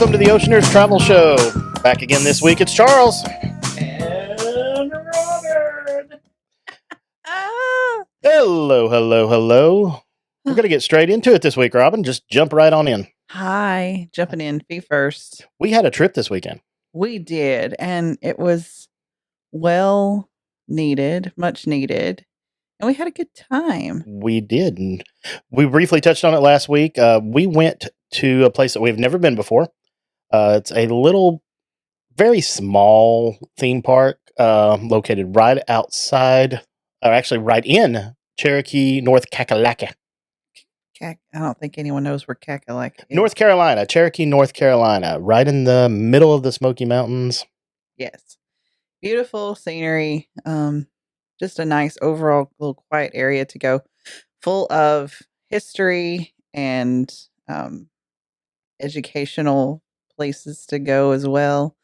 welcome to the Oceaneers Travel Show. Back again this week, it's Charles. And Robert. Hello. We're going to get straight into it this week, Robin. Just jump right on in. Hi, jumping in feet first. We had a trip this weekend. We did, and it was well needed, much needed, and we had a good time. We did. And we briefly touched on it last week. We went to a place that we've never been before. It's a little, very small theme park located right outside, or actually right in Cherokee, North Kakalaka. I don't think anyone knows where Kakalak is. North Carolina, Cherokee, North Carolina, right in the middle of the Smoky Mountains. Yes. Beautiful scenery. Just a nice overall little quiet area to go, full of history and educational places to go as well.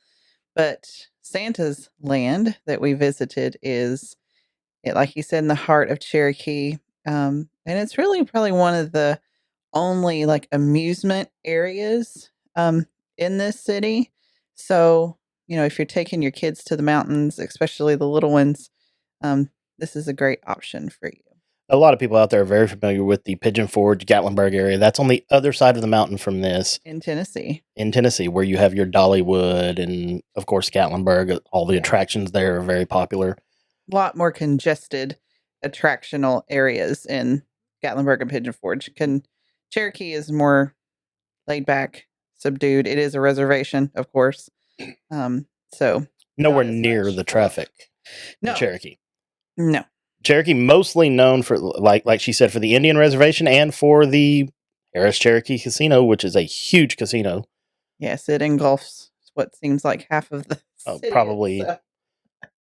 But Santa's land that we visited is, like you said, in the heart of Cherokee. And it's really probably one of the only like amusement areas in this city. So, if you're taking your kids to the mountains, especially the little ones, this is a great option for you. A lot of people out there are very familiar with the Pigeon Forge, Gatlinburg area. That's on the other side of the mountain from this. In Tennessee, where you have your Dollywood and, of course, Gatlinburg. All the attractions there are very popular. A lot more congested attractional areas in Gatlinburg and Pigeon Forge. Cherokee is more laid back, subdued. It is a reservation, of course. So nowhere near the traffic. No. Cherokee. No. Cherokee mostly known for, like she said, for the Indian Reservation and for the Harris Cherokee Casino, which is a huge casino. Yes, it engulfs what seems like half of the city probably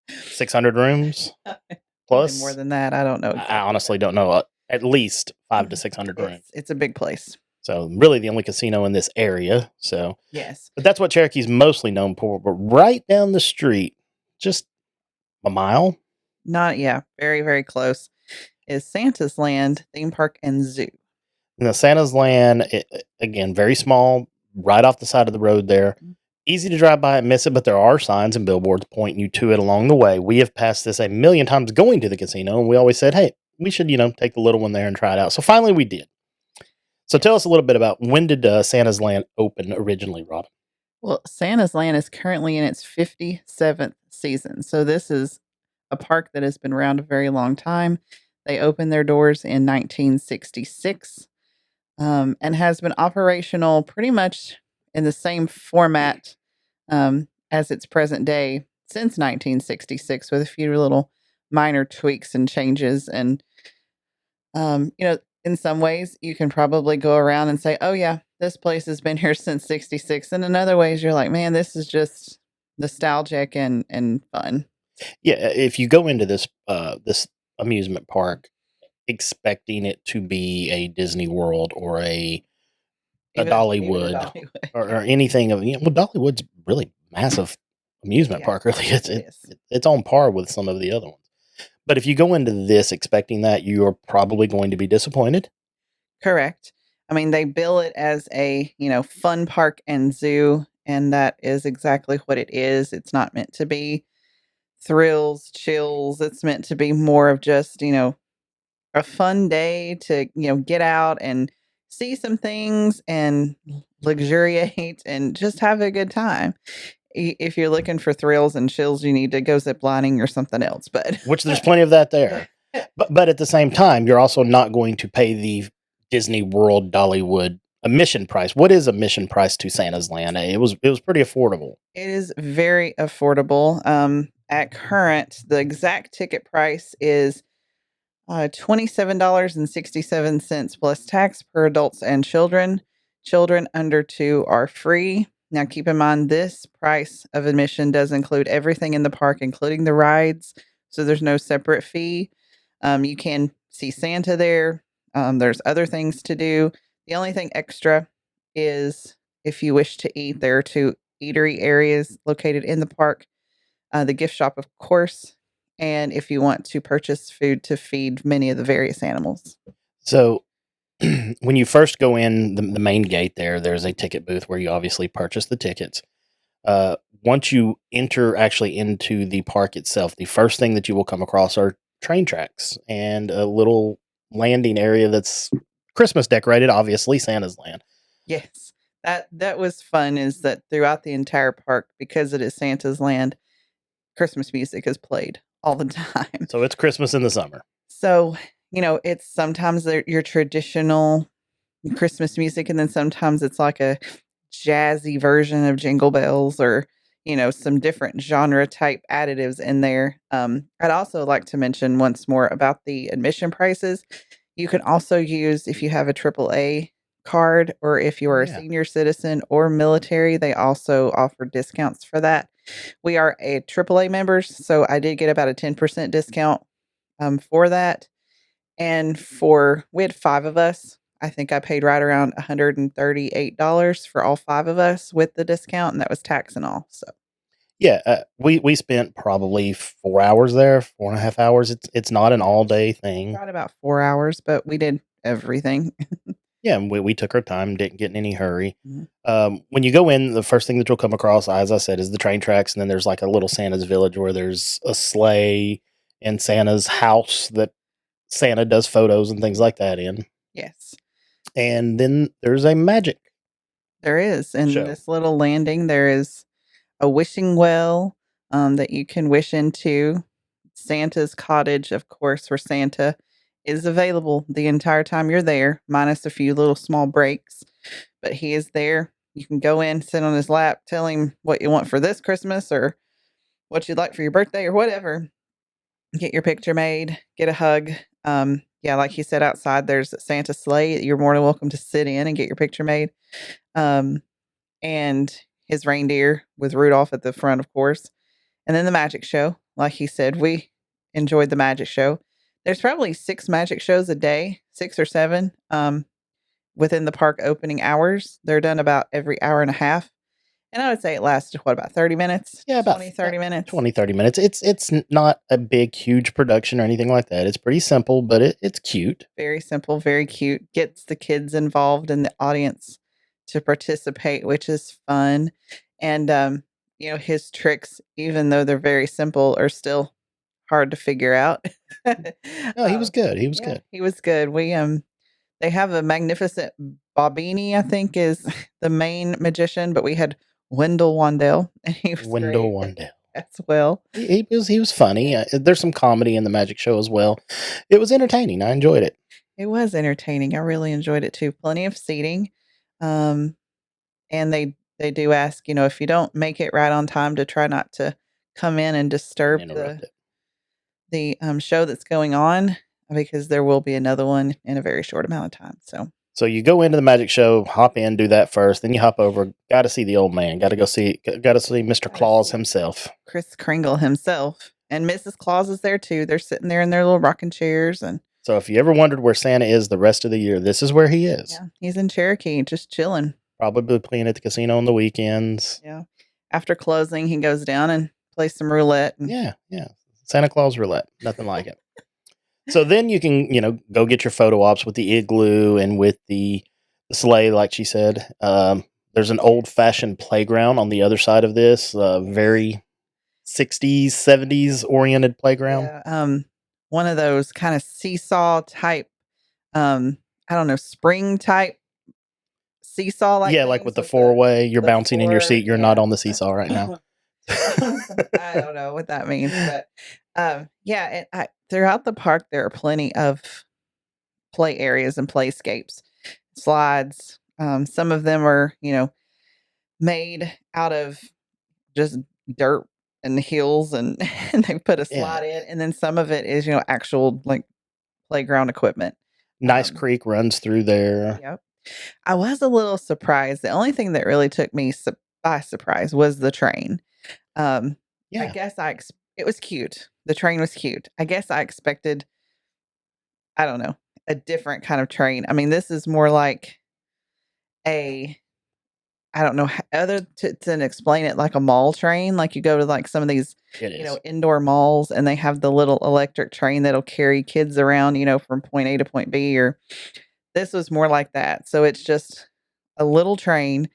600 rooms plus. More than that, I don't know. Exactly. I honestly don't know. At least 500 to 600 rooms. It's a big place. So really the only casino in this area. So yes, but that's what Cherokee's mostly known for. But right down the street, just a mile. Very, very close, is Santa's Land Theme Park and Zoo. And the Santa's Land, again, very small, right off the side of the road there. Mm-hmm. Easy to drive by and miss it, but there are signs and billboards pointing you to it along the way. We have passed this a million times going to the casino, and we always said, hey, we should, take the little one there and try it out. So finally we did. So tell us a little bit about when did Santa's Land open originally, Robin? Well, Santa's Land is currently in its 57th season. So this is a park that has been around a very long time. They opened their doors in 1966 and has been operational pretty much in the same format as its present day since 1966, with a few little minor tweaks and changes. And, in some ways you can probably go around and say, oh yeah, this place has been here since 66. And in other ways you're like, man, this is just nostalgic and fun. Yeah, if you go into this this amusement park expecting it to be a Disney World or a Dollywood or anything of, Dollywood's really massive amusement park. Really, it's on par with some of the other ones. But if you go into this expecting that, you are probably going to be disappointed. Correct. I mean, they bill it as a fun park and zoo, and that is exactly what it is. It's not meant to be thrills, chills. It's meant to be more of just, a fun day to, get out and see some things and luxuriate and just have a good time. If you're looking for thrills and chills, you need to go ziplining or something else. But which there's plenty of that there. But at the same time, you're also not going to pay the Disney World Dollywood admission price. What is admission price to Santa's Land? It was pretty affordable. It is very affordable. At current, the exact ticket price is $27.67 plus tax per adults and children. Children under 2 are free. Now, keep in mind, this price of admission does include everything in the park, including the rides. So there's no separate fee. You can see Santa there. There's other things to do. The only thing extra is if you wish to eat, there are 2 eatery areas located in the park. The gift shop, of course, and if you want to purchase food to feed many of the various animals. So when you first go in the main gate there's a ticket booth where you obviously purchase the tickets. Uh, Once you enter actually into the park itself, the first thing that you will come across are train tracks and a little landing area that's Christmas decorated, obviously Santa's land. Yes. That was fun, is that throughout the entire park, because it is Santa's land, Christmas music is played all the time. So it's Christmas in the summer. So, it's sometimes your traditional Christmas music, and then sometimes it's like a jazzy version of Jingle Bells, or, some different genre type additives in there. I'd also like to mention once more about the admission prices. You can also use, if you have a AAA card, or if you are a Yeah. senior citizen or military, they also offer discounts for that. We are a AAA members, so I did get about a 10% discount for that. And we had 5 of us. I think I paid right around $138 for all 5 of us with the discount, and that was tax and all. So Yeah, we spent probably 4 hours there, 4.5 hours. It's not an all day thing. right about 4 hours, but we did everything. Yeah, and we took our time, didn't get in any hurry. Mhm. When you go in, the first thing that you'll come across, as I said, is the train tracks, and then there's like a little Santa's village where there's a sleigh and Santa's house that Santa does photos and things like that in. Yes, And then there's a magic there is. In show. this little landing, there is a wishing well that you can wish into. Santa's cottage, of course, where Santa is available the entire time you're there, minus a few little small breaks. But he is there. You can go in, sit on his lap, tell him what you want for this Christmas, or what you'd like for your birthday, or whatever. Get your picture made, get a hug. Yeah, like he said, outside there's a Santa sleigh. You're more than welcome to sit in and get your picture made. Um, and his reindeer with Rudolph at the front, of course. And then the magic show. Like he said, we enjoyed the magic show. There's probably 6 magic shows a day, 6 or 7, within the park opening hours. They're done about every hour and a half. And I would say it lasted, about 30 minutes? Yeah, about 20, 30 minutes. 20, 30 minutes. It's not a big, huge production or anything like that. It's pretty simple, but it's cute. Very simple, very cute. Gets the kids involved in the audience to participate, which is fun. And, his tricks, even though they're very simple, are still hard to figure out. No, he was good. He was good. He was good. They have a magnificent Bobini, I think, is the main magician, but we had Wendell Wandell, and he was Wendell great Wandell. as well. He was funny. There's some comedy in the magic show as well. It was entertaining. I enjoyed it. It was entertaining. I really enjoyed it too. Plenty of seating. Um, and they do ask, if you don't make it right on time, to try not to come in and disturb Interrupt it. the show that's going on, because there will be another one in a very short amount of time. So you go into the magic show, hop in, do that first, then you hop over. Got to see the old man. Got to see Mr. Claus himself. Kris Kringle himself, and Mrs. Claus is there too. They're sitting there in their little rocking chairs, and so if you ever wondered where Santa is the rest of the year, this is where he is. yeah, he's in Cherokee, just chilling. Probably playing at the casino on the weekends. Yeah. After closing, he goes down and plays some roulette. Yeah. Santa Claus roulette. Nothing like it. So then you can, go get your photo ops with the igloo and with the sleigh, like she said. There's an old-fashioned playground on the other side of this, very 60s, 70s oriented playground. Yeah, one of those kind of seesaw type, I don't know, spring type seesaw, like like with the four-way. You're bouncing in your seat. You're not on the yeah. seesaw right now. I don't know what that means, but throughout the park there are plenty of play areas and playscapes, slides. Some of them are, made out of just dirt and hills, and they put a slide in, and then some of it is, actual like playground equipment. Nice creek runs through there. Yep. I was a little surprised. The only thing that really took me by surprise was the train. I guess it was cute. The train was cute. I guess I expected, I don't know, a different kind of train. I mean, this is more like I don't know other to explain it, like a mall train. Like you go to like some of these, indoor malls, and they have the little electric train that'll carry kids around, from point A to point B, or This was more like that. So it's just a little train,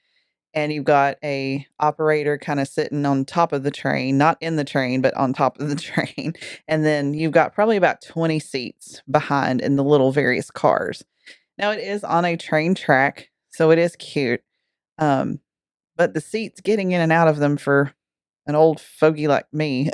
and you've got a operator kind of sitting on top of the train, not in the train, but on top of the train. And then you've got probably about 20 seats behind in the little various cars. Now it is on a train track, so it is cute. Um, but the seats getting in and out of them for an old fogey like me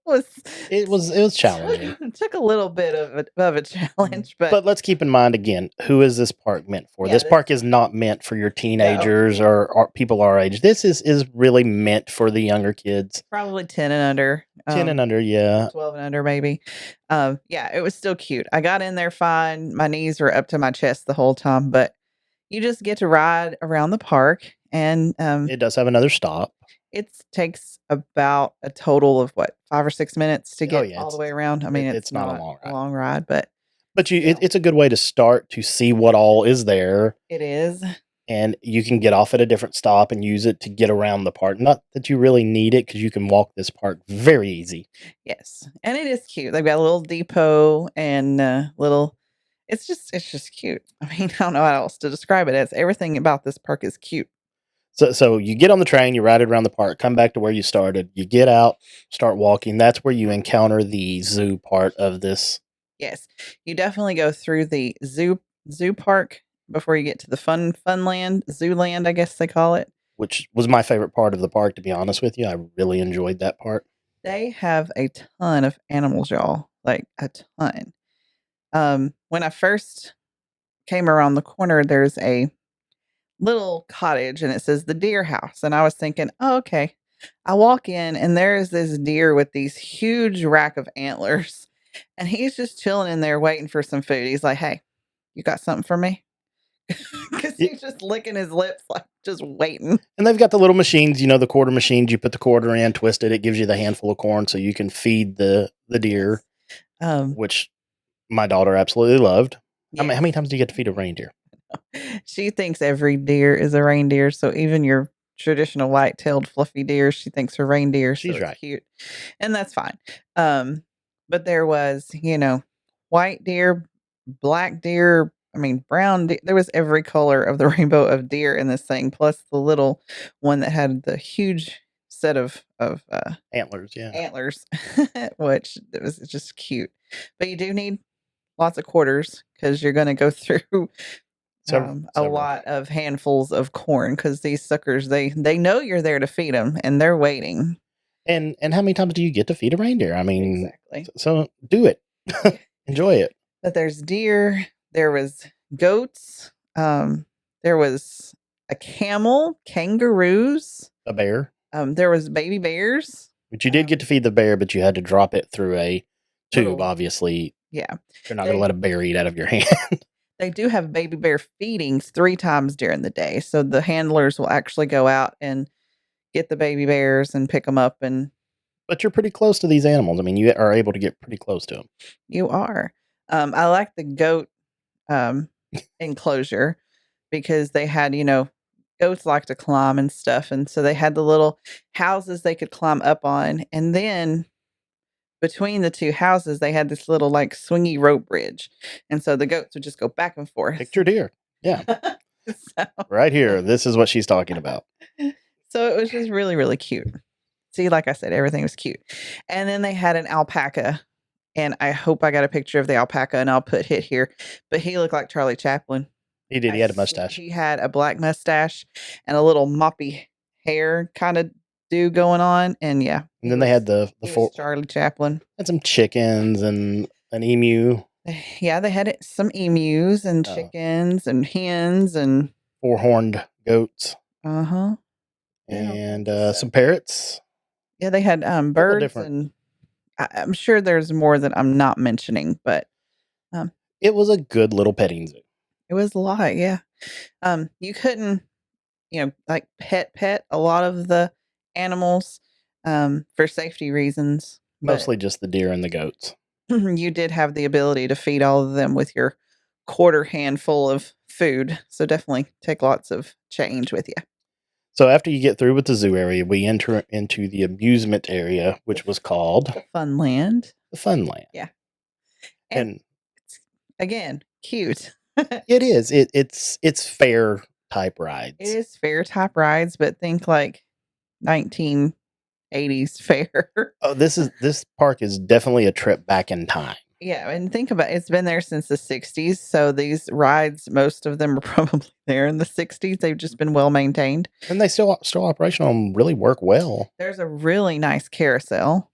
was it was challenging. took a little bit of a challenge, but let's keep in mind again, who is this park meant for? Yeah, this park is not meant for your teenagers or people our age. This is really meant for the younger kids. Probably 10 and under. 10 and under, yeah. 12 and under, maybe. Yeah, it was still cute. I got in there fine. My knees were up to my chest the whole time, but you just get to ride around the park, and it does have another stop. It takes about a total of 5 or 6 minutes to get all the way around. I mean, it's not a long ride, but it's a good way to start to see what all is there. It is. And you can get off at a different stop and use it to get around the park. Not that you really need it, because you can walk this park very easy. Yes, and it is cute. They've got a little depot and little. It's just cute. I mean, I don't know how else to describe it. As everything about this park is cute. So you get on the train, you ride it around the park, come back to where you started. You get out, start walking. That's where you encounter the zoo part of this. Yes, you definitely go through the zoo park before you get to the funland, Zooland, I guess they call it. Which was my favorite part of the park, to be honest with you. I really enjoyed that part. They have a ton of animals, y'all. Like a ton. When I first came around the corner, there's a little cottage and it says the deer house. And I was thinking, oh, okay. I walk in and there is this deer with these huge rack of antlers. And he's just chilling in there waiting for some food. He's like, hey, you got something for me? Because he's just licking his lips, like just waiting. And they've got the little machines, the quarter machines. You put the quarter in, twist it. It gives you the handful of corn so you can feed the deer, which my daughter absolutely loved. Yeah. How many times do you get to feed a reindeer? She thinks every deer is a reindeer. So even your traditional white-tailed fluffy deer, she thinks are reindeer. She's so right. Cute. And that's fine. But there was, white deer, black deer, brown deer. There was every color of the rainbow of deer in this thing, plus the little one that had the huge set of antlers. Yeah. Antlers, which it was just cute. But you do need lots of quarters because you're going to go through a lot of handfuls of corn because these suckers, they know you're there to feed them and they're waiting. And how many times do you get to feed a reindeer? Exactly. So do it. Enjoy it. But there's deer. There was goats. There was a camel, kangaroos. A bear. There was baby bears. But you did get to feed the bear, but you had to drop it through a tube, obviously. Yeah. You're not going to let a bear eat out of your hand. They do have baby bear feedings 3 times during the day. So the handlers will actually go out and get the baby bears and pick them up. But you're pretty close to these animals. I mean, you are able to get pretty close to them. You are. I like the goat enclosure because they had, goats like to climb and stuff. And so they had the little houses they could climb up on. And then between the 2 houses, they had this little like swingy rope bridge. And so the goats would just go back and forth. Picture deer. Yeah. Right here. This is what she's talking about. So it was just really, really cute. See, like I said, everything was cute. And then they had an alpaca. And I hope I got a picture of the alpaca and I'll put it here. But he looked like Charlie Chaplin. He did. He had a mustache. He had a black mustache and a little moppy hair kind of do going on. And yeah. And then they had the Charlie Chaplin. And some chickens and an emu. Yeah, they had some emus and chickens and hens and 4-horned goats. Uh-huh. And some parrots. Yeah, they had birds and I'm sure there's more that I'm not mentioning, but it was a good little petting zoo. It was a lot, yeah. You couldn't, like pet a lot of the animals for safety reasons. Mostly just the deer and the goats. You did have the ability to feed all of them with your quarter handful of food. So definitely take lots of change with you. So after you get through with the zoo area, we enter into the amusement area, which was called the Funland. The Funland. Yeah. And it's, again, cute. It is. It's fair type It rides. is fair type rides, but think like 1980s fair. Oh, this park is definitely a trip back in time. Yeah, and think about it's been there since the 60s, so these rides, most of them are probably there in the 60s. They've just been well maintained. And they still operational and really work well. There's a really nice carousel,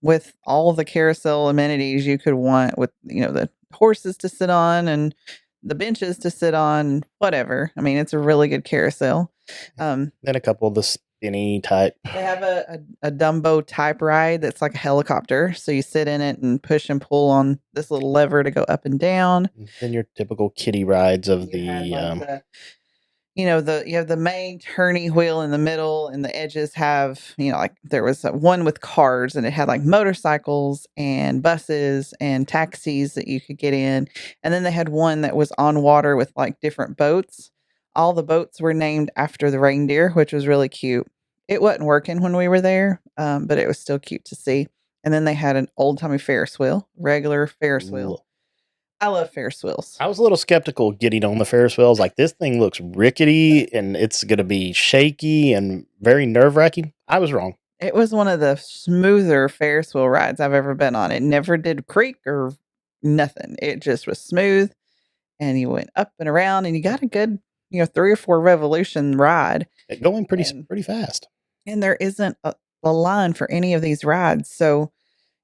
with all the carousel amenities you could want with, the horses to sit on and the benches to sit on, whatever. I mean, it's a really good carousel. Then a couple of the spinny type. They have a Dumbo type ride that's like a helicopter. So you sit in it and push and pull on this little lever to go up and down. Then your typical kiddie rides of You had like the you have the main turning wheel in the middle, and the edges have, like there was one with cars, and it had like motorcycles and buses and taxis that you could get in. And then they had one that was on water with like different boats. All the boats were named after the reindeer, which was really cute. It wasn't working when we were there, but it was still cute to see. And then they had an old timey Ferris wheel, regular Ferris wheel. I love Ferris wheels. I was a little skeptical getting on the Ferris wheels. Like, this thing looks rickety and it's going to be shaky and very nerve wracking. I was wrong. It was one of the smoother Ferris wheel rides I've ever been on. It never did creak or nothing. It just was smooth, and you went up and around, and you got a good, 3 or 4 revolution ride. Going pretty fast. And there isn't a line for any of these rides. So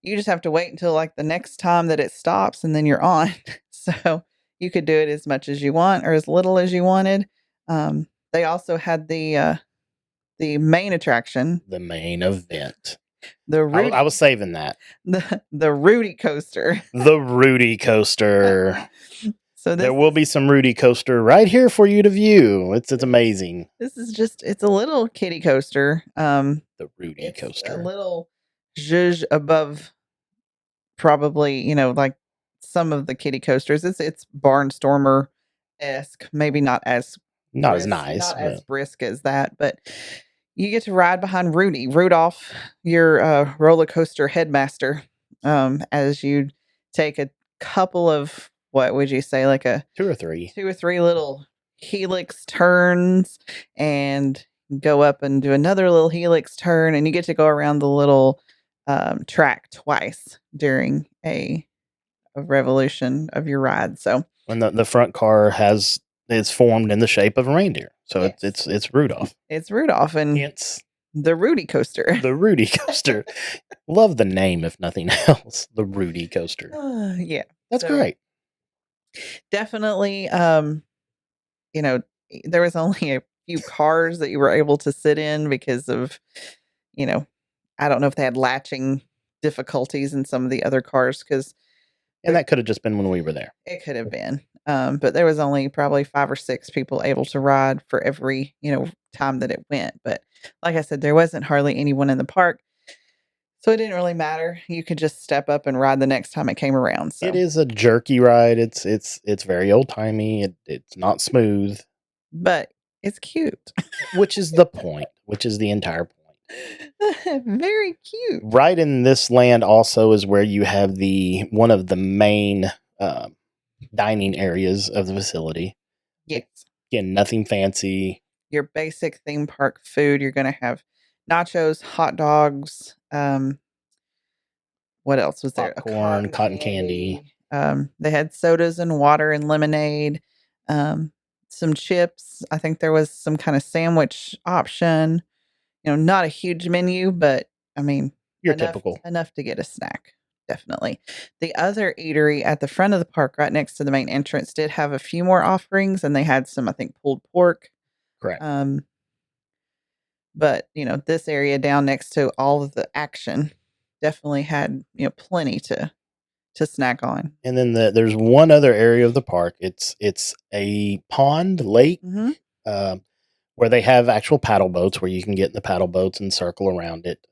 you just have to wait until like the next time that it stops, and then you're on. So you could do it as much as you want or as little as you wanted. They also had the main attraction, The main event. I was saving that. The Rudy coaster. The Rudy coaster. So there will be some Rudy coaster right here for you to view. It's amazing. This is it's a little kiddie coaster. The Rudy coaster. A little zhuzh above probably, like some of the kiddie coasters. It's Barnstormer-esque, maybe not as as nice, not as brisk as that, but you get to ride behind Rudolph, your roller coaster headmaster, as you take a couple of, what would you say, like a 2 or 3 little helix turns, and go up and do another little helix turn, and you get to go around the little track twice during a revolution of your ride. So when the front car is formed in the shape of a reindeer, so yes. it's Rudolph. It's Rudolph, and it's the Rudy coaster. The Rudy coaster. Love the name, if nothing else. The Rudy coaster. Yeah, that's great. Definitely. There was only a few cars that you were able to sit in because of, I don't know if they had latching difficulties in some of the other cars, and that could have just been when we were there. It could have been. But there was only probably 5 or 6 people able to ride for every, time that it went. But like I said, there wasn't hardly anyone in the park. So it didn't really matter. You could just step up and ride the next time it came around. So it is a jerky ride. It's very old timey. It's not smooth, but it's cute, which is the point. Which is the entire point. Very cute. Right in this land also is where you have one of the main dining areas of the facility. Yes. Again, nothing fancy. Your basic theme park food. You're going to have nachos, hot dogs. What else was there? Popcorn, cotton candy. They had sodas and water and lemonade. Some chips. I think there was some kind of sandwich option. Not a huge menu, but I mean, typical enough to get a snack. Definitely. The other eatery at the front of the park, right next to the main entrance, did have a few more offerings, and they had some, I think, pulled pork. Correct. But this area down next to all of the action definitely had plenty to snack on. And then there's one other area of the park. It's a lake, where they have actual paddle boats where you can get in the paddle boats and circle around it.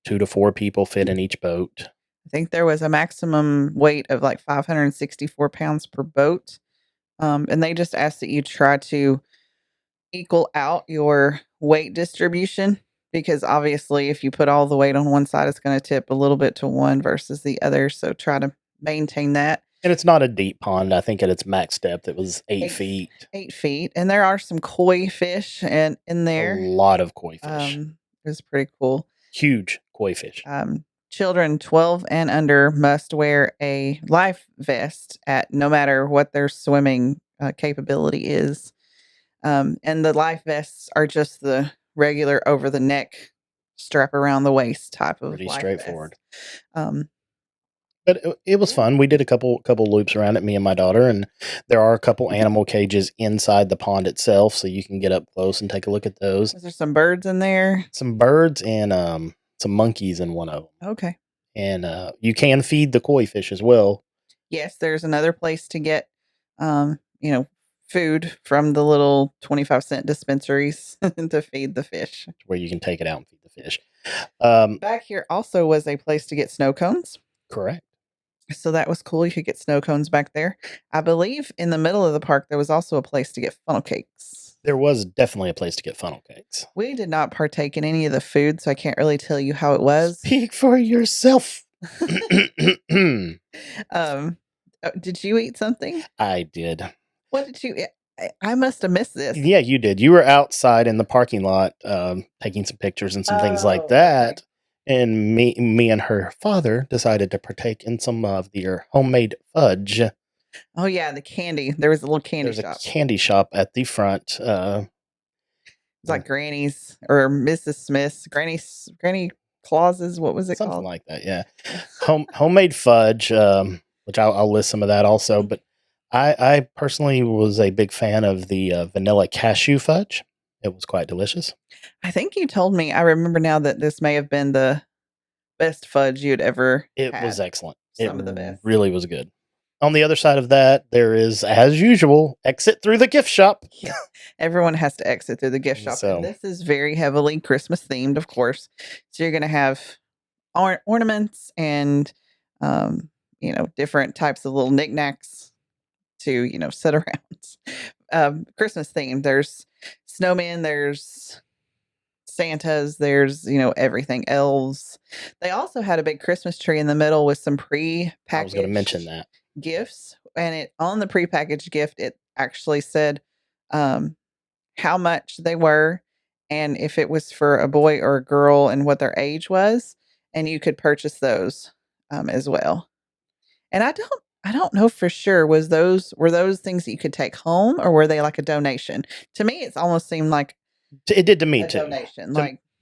2 to 4 people fit in each boat. I think there was a maximum weight of like 564 pounds per boat. And they just asked that you try to equal out your weight distribution, because obviously if you put all the weight on one side, it's going to tip a little bit to one versus the other. So try to maintain that. And it's not a deep pond. I think at its max depth, it was 8 feet. 8 feet. And there are some koi fish in A there. lot of koi fish. It was pretty cool. Huge koi fish. Children 12 and under must wear a life vest at no matter what their swimming capability is. And the life vests are just the regular over the neck, strap around the waist type of Pretty life straightforward. vest. But it was fun. We did a couple loops around it, me and my daughter, and there are a couple animal cages inside the pond itself, so you can get up close and take a look at those. Is there some birds in there? Some birds and some monkeys in one of them. Okay. And you can feed the koi fish as well. Yes, there's another place to get, food from the little 25-cent dispensaries to feed the fish. Where you can take it out and feed the fish. Back here also was a place to get snow cones. Correct. So that was cool. You could get snow cones back there. I believe in the middle of the park, there was also a place to get funnel cakes. There was definitely a place to get funnel cakes. We did not partake in any of the food, so I can't really tell you how it was. Speak for yourself. Did you eat something? I did. What did you eat? I must have missed this. Yeah, you did. You were outside in the parking lot taking some pictures and some things like that. Okay. And me and her father decided to partake in some of their homemade fudge. Oh, yeah, the candy. There was a little candy shop. There's a candy shop at the front. It's like Granny's or Mrs. Smith's. Granny Claus's. What was it Something called? Something like that, yeah. Homemade fudge, which I'll list some of that also. But I personally was a big fan of the vanilla cashew fudge. It was quite delicious. I think you told me, I remember now, that this may have been the best fudge you'd ever had. It was excellent. Some of the best. Really was good. On the other side of that, there is, as usual, exit through the gift shop. Yeah. Everyone has to exit through the gift shop. So, and this is very heavily Christmas themed, of course. So you're going to have ornaments and, different types of little knickknacks to, sit around. Christmas themed. There's snowmen, there's Santas, there's, everything, elves. They also had a big Christmas tree in the middle with some pre-packaged I was going to mention that. Gifts. And on the prepackaged gift, it actually said how much they were and if it was for a boy or a girl and what their age was. And you could purchase those as well. And I don't know for sure, were those things that you could take home or were they like a donation? To me, it almost seemed like it did to me too. Donation.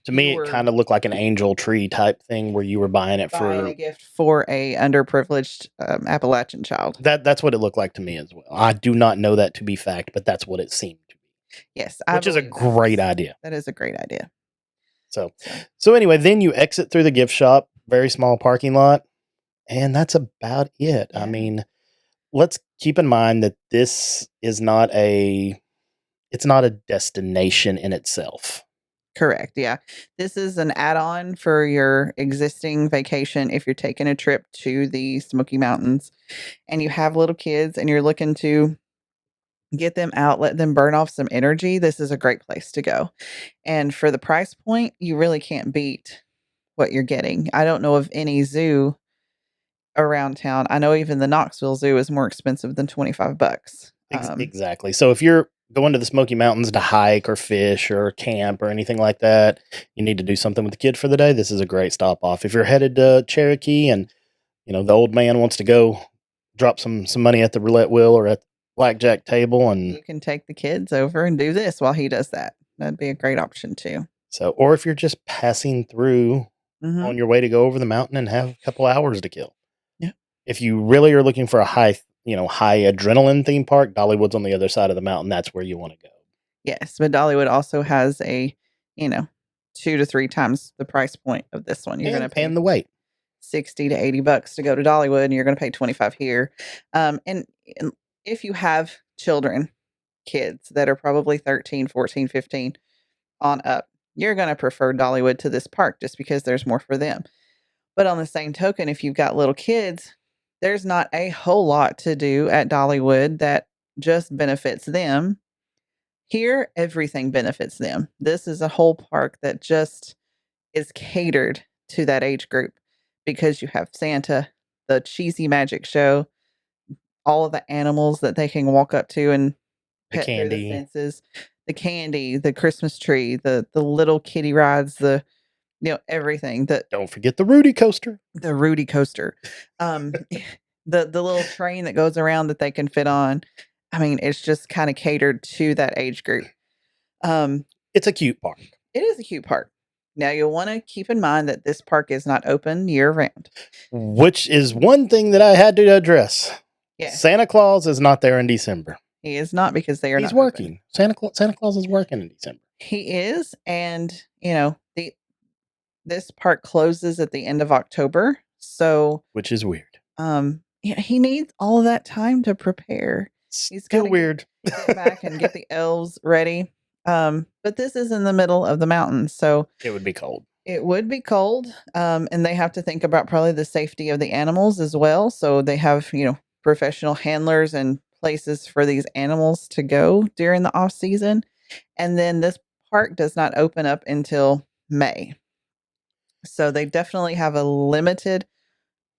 To me, it kind of looked like an angel tree type thing where you were buying for a gift for a underprivileged Appalachian child. That's what it looked like to me as well. I do not know that to be fact, but that's what it seemed to be. Yes, which is a great idea. That is a great idea. So anyway, then you exit through the gift shop, very small parking lot, and that's about it. Yeah. I mean, let's keep in mind that this is not a destination in itself. Correct. Yeah. This is an add-on for your existing vacation if you're taking a trip to the Smoky Mountains and you have little kids and you're looking to get them out, let them burn off some energy. This is a great place to go. And for the price point, you really can't beat what you're getting. I don't know of any zoo around town. I know even the Knoxville Zoo is more expensive than $25. Exactly. So if you're going to the Smoky Mountains to hike or fish or camp or anything like that, you need to do something with the kid for the day, this is a great stop off. If you're headed to Cherokee and the old man wants to go drop some money at the roulette wheel or at the blackjack table, and you can take the kids over and do this while he does that. That'd be a great option too. So, or if you're just passing through on your way to go over the mountain and have a couple hours to kill. Yeah. If you really are looking for a high adrenaline theme park, Dollywood's on the other side of the mountain. That's where you want to go. Yes, but Dollywood also has a, 2 to 3 times the price point of this one. You're going to pay and the wait $60 to $80 to go to Dollywood, and you're going to pay $25 here. And if you have kids that are probably 13, 14, 15 on up, you're going to prefer Dollywood to this park just because there's more for them. But on the same token, if you've got little kids, there's not a whole lot to do at Dollywood that just benefits them. Here, everything benefits them. This is a whole park that just is catered to that age group because you have Santa, the cheesy magic show, all of the animals that they can walk up to and The pet through the candy. fences, the candy, the Christmas tree, the little kiddie rides, the everything. Don't forget the Rudy coaster. The Rudy coaster, the little train that goes around that they can fit on. I mean, it's just kind of catered to that age group. It's a cute park. It is a cute park. Now, you'll want to keep in mind that this park is not open year-round. Which is one thing that I had to address. Yeah. Santa Claus is not there in December. He is not, because they are He's not working. open. Santa Claus is working in December. He is, and, this park closes at the end of October, so... Which is weird. He needs all of that time to prepare. He's still weird. Get back and get the elves ready. But this is in the middle of the mountains, so it would be cold. It would be cold, and they have to think about probably the safety of the animals as well. So they have, professional handlers and places for these animals to go during the off season. And then this park does not open up until May. So they definitely have a limited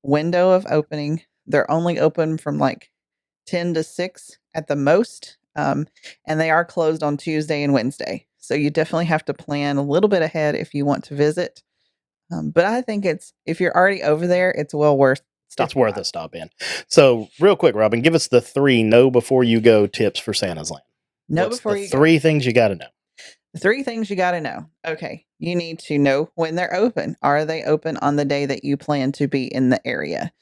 window of opening. They're only open from like 10 to 6 at the most. And they are closed on Tuesday and Wednesday. So you definitely have to plan a little bit ahead if you want to visit. But I think if you're already over there, it's well worth stopping. It's worth a stop in. So real quick, Robin, give us the 3 know before you go tips for Santa's Land. What's before the you 3 things you got to know. The 3 things you got to know. Okay. You need to know when they're open. Are they open on the day that you plan to be in the area?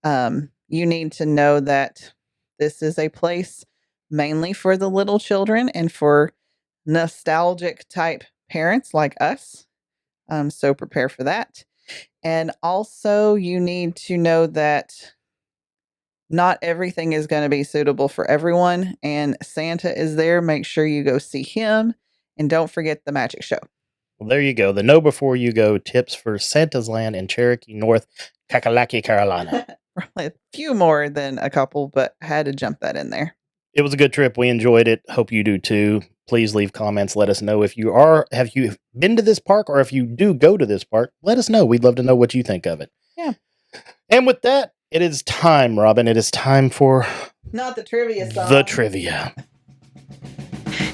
You need to know that this is a place mainly for the little children and for nostalgic type parents like us. So prepare for that. And also you need to know that not everything is going to be suitable for everyone, and Santa is there. Make sure you go see him, and don't forget the magic show. Well, there you go. The know before you go tips for Santa's Land in Cherokee, North Kakalaki, Carolina. Probably a few more than a couple, but I had to jump that in there. It was a good trip. We enjoyed it. Hope you do too. Please leave comments. Let us know have you been to this park, or if you do go to this park, let us know. We'd love to know what you think of it. Yeah. And with that, it is time, Robin. It is time for not the trivia song. The trivia.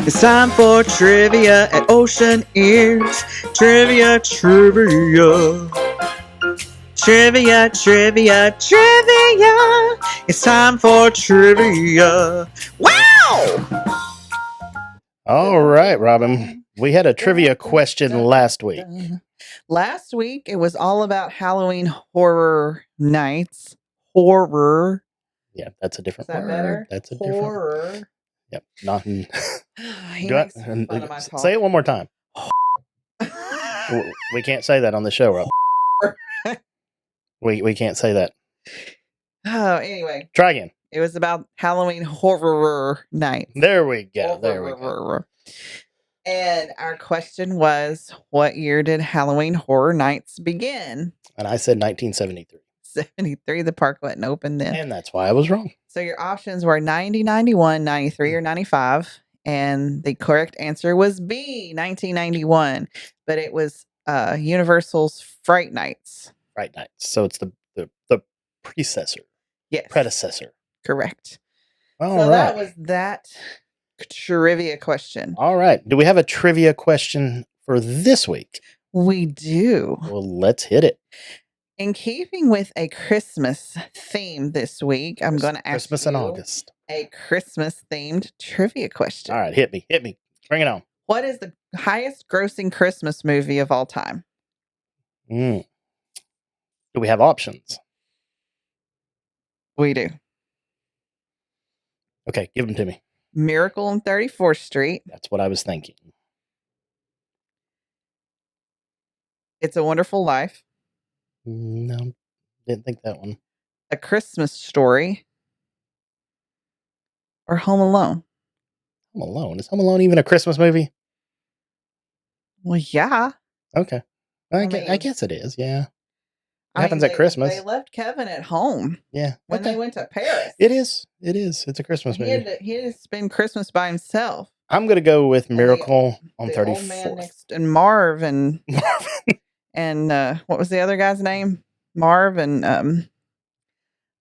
It's time for trivia at Ocean Ears. Trivia. It's time for trivia. Wow! All right, Robin. We had a trivia question last week. Last week, it was all about Halloween horror nights. Horror. Yeah, that's a different word. Better? That's a horror. Different. Yep. Not. Say it one more time. We can't say that on the show, Rob. We can't say that. Oh, anyway. Try again. It was about Halloween horror night. There we go. There we go. And our question was, what year did Halloween Horror Nights begin? And I said 1973. 73. The park wasn't open then. And that's why I was wrong. So your options were 90, 91, 93, or 95. And the correct answer was B, 1991. But it was Universal's Fright Nights. Fright Nights. So it's the predecessor. Yes. Predecessor. Correct. All so right. That was that trivia question. All right. Do we have a trivia question for this week? We do. Well, let's hit it. In keeping with a Christmas theme this week, I'm going to ask Christmas in August. A Christmas themed trivia question. All right. Hit me. Bring it on. What is the highest grossing Christmas movie of all time? Do we have options? We do. Okay. Give them to me. Miracle on 34th Street. That's what I was thinking. It's a Wonderful Life. No, didn't think that one. A Christmas Story. Or Home Alone. Home Alone. Is Home Alone even a Christmas movie? Well, yeah. Okay. I guess it is. Yeah. It happens at Christmas. They left Kevin at home. Yeah. When they went to Paris. It is. It's a Christmas movie. He had to spend Christmas by himself. I'm going to go with Miracle on 34th. Old man next, and Marv and and what was the other guy's name? Marv and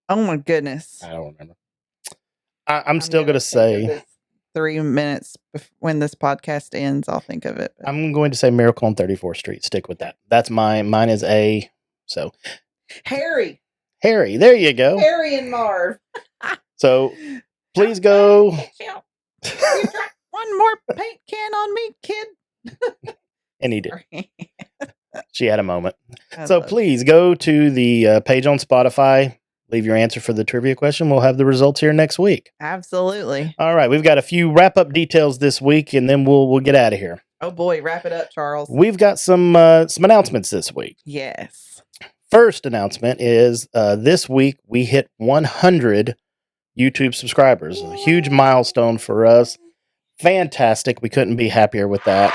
oh my goodness. I don't remember. I'm still going to say 3 minutes when this podcast ends. I'll think of it. I'm going to say Miracle on 34th Street. Stick with that. That's mine. Mine is A. So Harry. There you go. Harry and Marv. So please go. You dropped one more paint can on me, kid. And he did. She had a moment. So please go to the page on Spotify. Leave your answer for the trivia question. We'll have the results here next week. Absolutely. All right. We've got a few wrap-up details this week, and then we'll get out of here. Oh, boy. Wrap it up, Charles. We've got some announcements this week. Yes. First announcement is this week we hit 100 YouTube subscribers. A huge milestone for us. Fantastic. We couldn't be happier with that.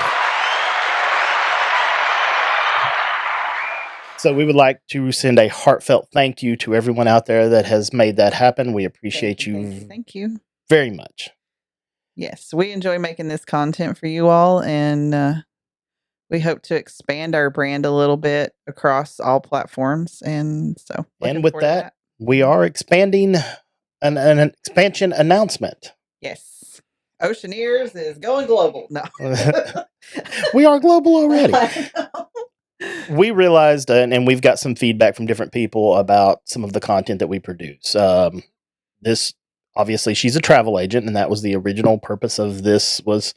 So we would like to send a heartfelt thank you to everyone out there that has made that happen. We appreciate you. Thank you very much. Yes, we enjoy making this content for you all, and we hope to expand our brand a little bit across all platforms. And so, and with that, we are expanding an expansion announcement. Yes, Oceaneers is going global. No, we are global already. We realized, and we've got some feedback from different people about some of the content that we produce. This, obviously, she's a travel agent, and that was the original purpose of this, was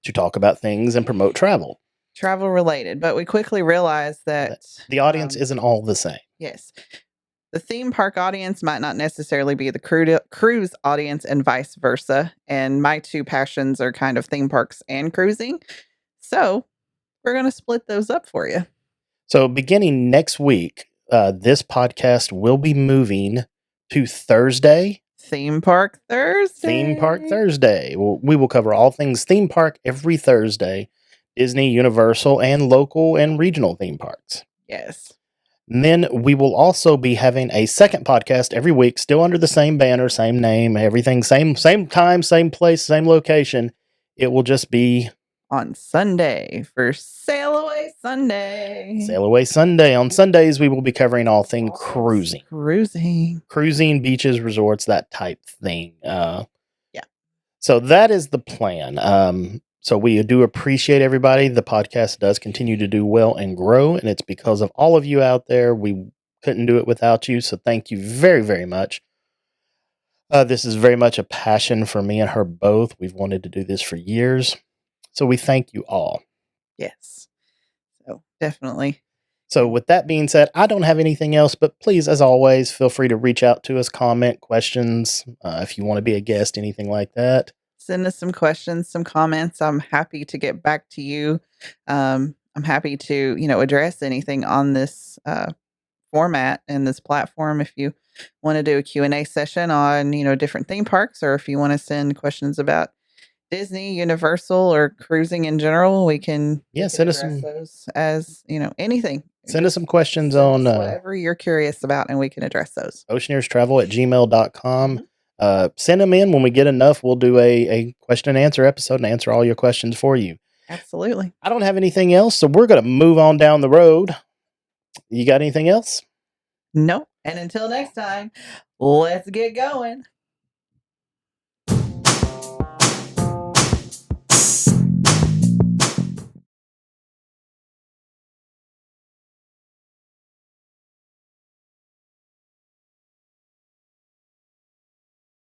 to talk about things and promote travel. Travel related, but we quickly realized that the audience isn't all the same. Yes. The theme park audience might not necessarily be the cruise audience, and vice versa. And my two passions are kind of theme parks and cruising. So we're going to split those up for you. So beginning next week, this podcast will be moving to Thursday. Theme Park Thursday. Theme Park Thursday. We will cover all things theme park every Thursday. Disney, Universal, and local and regional theme parks. Yes. And then we will also be having a second podcast every week, still under the same banner, same name, everything, same time, same place, same location. It will just be on Sunday for Sail Away Sunday. Sail Away Sunday. On Sundays, we will be covering all things cruising. Cruising, beaches, resorts, that type thing. Yeah. So that is the plan. So we do appreciate everybody. The podcast does continue to do well and grow, and it's because of all of you out there. We couldn't do it without you, so thank you very, very much. This is very much a passion for me and her both. We've wanted to do this for years. So we thank you all. Yes. So definitely. So with that being said, I don't have anything else, but please, as always, feel free to reach out to us, comment, questions, if you want to be a guest, anything like that. Send us some questions, some comments. I'm happy to get back to you. I'm happy to, address anything on this format and this platform. If you want to do a Q&A session on, different theme parks, or if you want to send questions about Disney, Universal, or cruising in general, we can send us some those as Send anything. us some questions on whatever you're curious about, and we can address those. oceaneerstravel@gmail.com. Send them in. When we get enough, we'll do a question and answer episode and answer all your questions for you. Absolutely. I don't have anything else, so we're going to move on down the road. You got anything else? No. And until next time, let's get going.